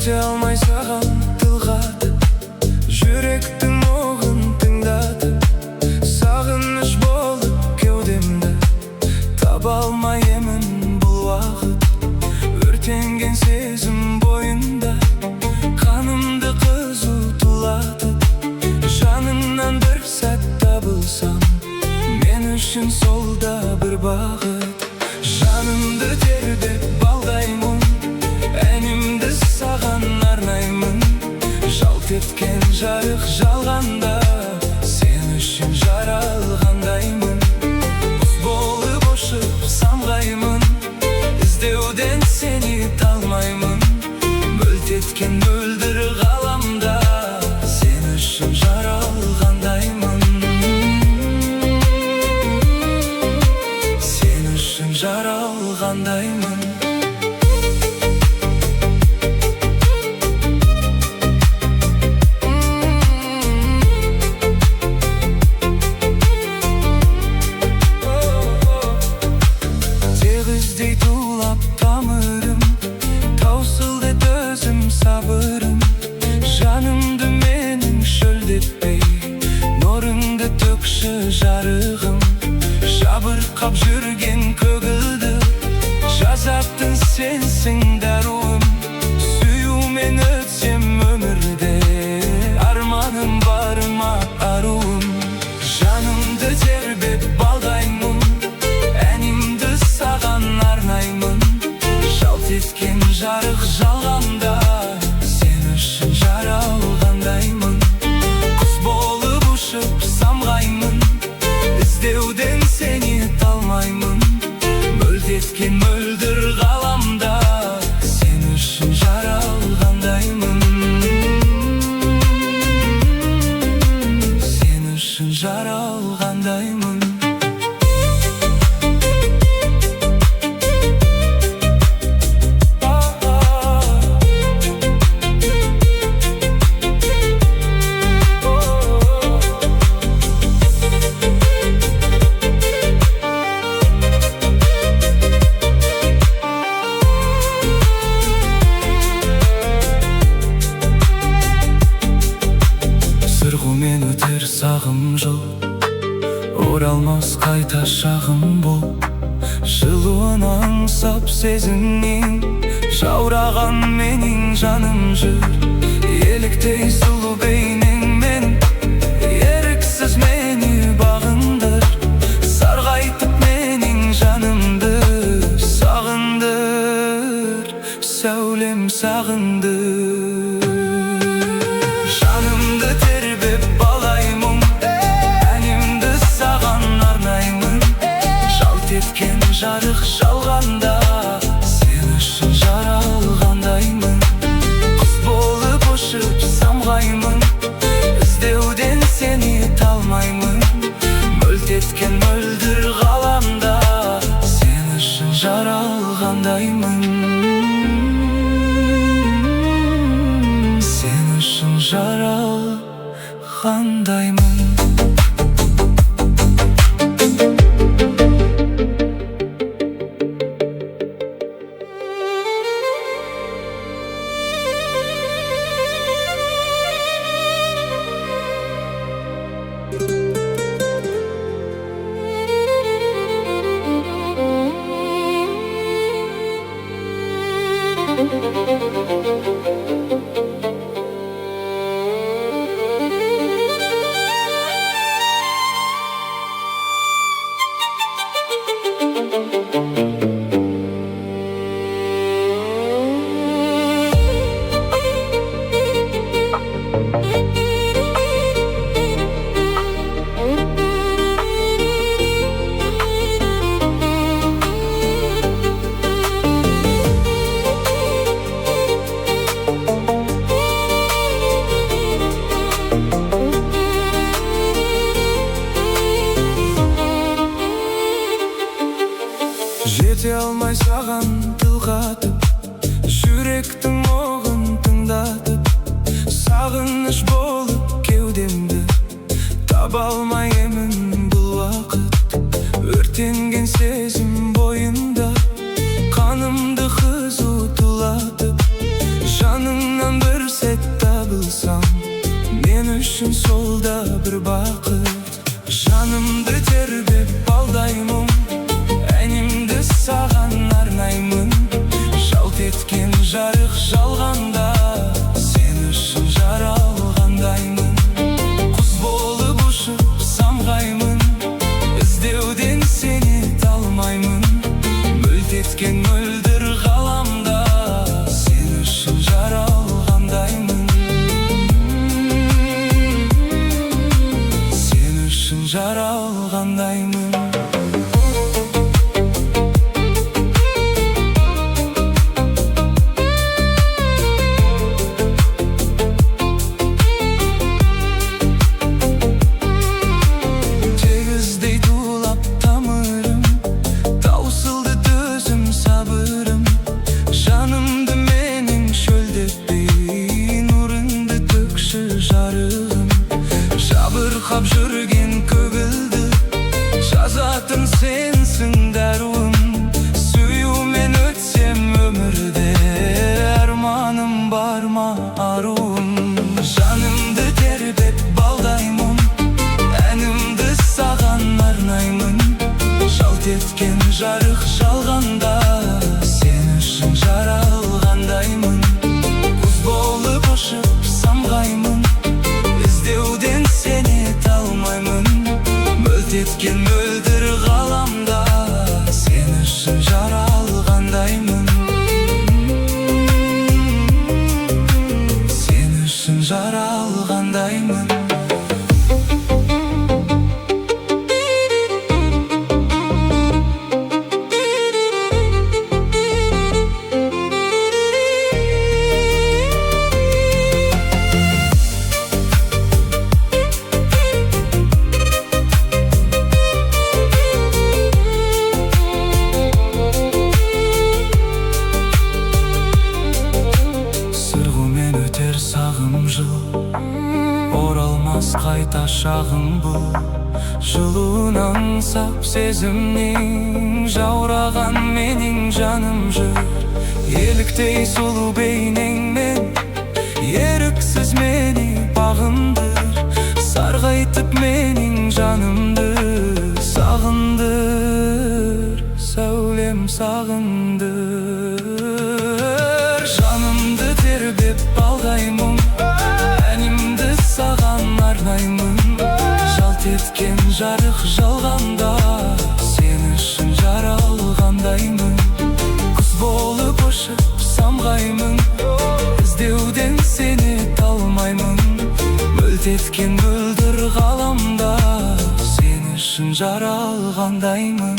жете алмай саған тіл қатып, жүректің оғын тыңдатып, сағыныш болып кеудемді таба алмай емін бұл уақыт. Өртенген сезім бойында қанымды қызу тулатып, жаныңнан бір сәт табылсам, мен үшін сол да бір бақыт. Жанымды тербеп балдаймын, әнімді саған арнаймын. Жалт еткен жарық жалғанда, сен үшін жаралғандаймын. Құс болып ұшып самғаймын, іздеуден сені талмаймын. Мөлт еткен мөлдір ғаламда, сен үшін жаралғандаймын. Сен үшін жаралғандаймын. Тегіздей тулап тамырым, таусылды төзім сабырым. Жанымды менің шөлдетпей, нұрыңды төкші жарығым. Жабырқап жүрген көгілді жазатын сенсің дәруім. Сүюмен өтсем өмірде, арманым барыма аруым. Жанымды тербеп балдаймын, әнімді саған арнаймын. Жалт еткен жарық жалғанда, сен үшін жаралғандаймын. Құс болып ұшып самғаймын, іздеуден сені талмаймын. Мөлт еткен мөлдір ғаламда, сен үшін жаралғандаймын. Сен үшін жаралғандаймын. Сырғумен өтер сағым жыл, оралмас қайта шағым бұл. Жылуын аңсап сезімнен, жаураған менің жаным жүр. Еліктей сұлу бейнеңмен, еріксіз мені бағындыр. Сарғайтып менің жанымды сағындыр, сәулем сағындыр. Жанымды тербеп балаймын, әнімді саған арнаймын. Жалт еткен жарық жалғанда, сен үшін жаралғандаймын. Құс болып ұшып самғаймын, іздеуден сені талмаймын. Мөлт еткен мөлдір ғаламда, сен үшін жаралғандаймын. Сен үшін жаралғандаймын. Жете алмай саған тіл қатып, жүректің оғын тыңдатып, сағыныш болып кеудемді таба алмай емін бұл уақыт. Өртенген сезім бойында, қанымды қызу тулатып, жаныңнан еткен мөлдір ғаламда сен үшін жаралғандаймын. Сен үшін жаралғандаймын. Жабырқап жүрген көгілді жазатын сенсің дәруім. Сүюмен өтсем өмірде арманым бар ма аруым. Жанымды тербеп балдаймын, әнімді саған арнаймын. Жалт еткен жарық жалғанда сен үшін жаралғандаймын. Құс болып ұшып самғаймын, іздеуден сені талмаймын. Мөлт еткен мөлдір ғаламда сен үшін жаралғандаймын. Сен үшін жаралғандаймын. Сағым жыл оралмас қайта шағым бұл. Жылуын аңсап сезімнің жаураған менің жаным жүр. Еліктей сұлу бейнеңмен еріксіз мені бағындыр. Сарғайтып менің жанымды сағындыр, сәулем сағындыр. Жанымды тербеп балдаймын, әнімді саған арнаймын. Жалт еткен жарық жалғанда сен үшін жаралғандаймын. Құс болып ұшып самғаймын, іздеуден сені талмаймын. Мөлт еткен мөлдір ғаламда сен үшін жаралғандаймын.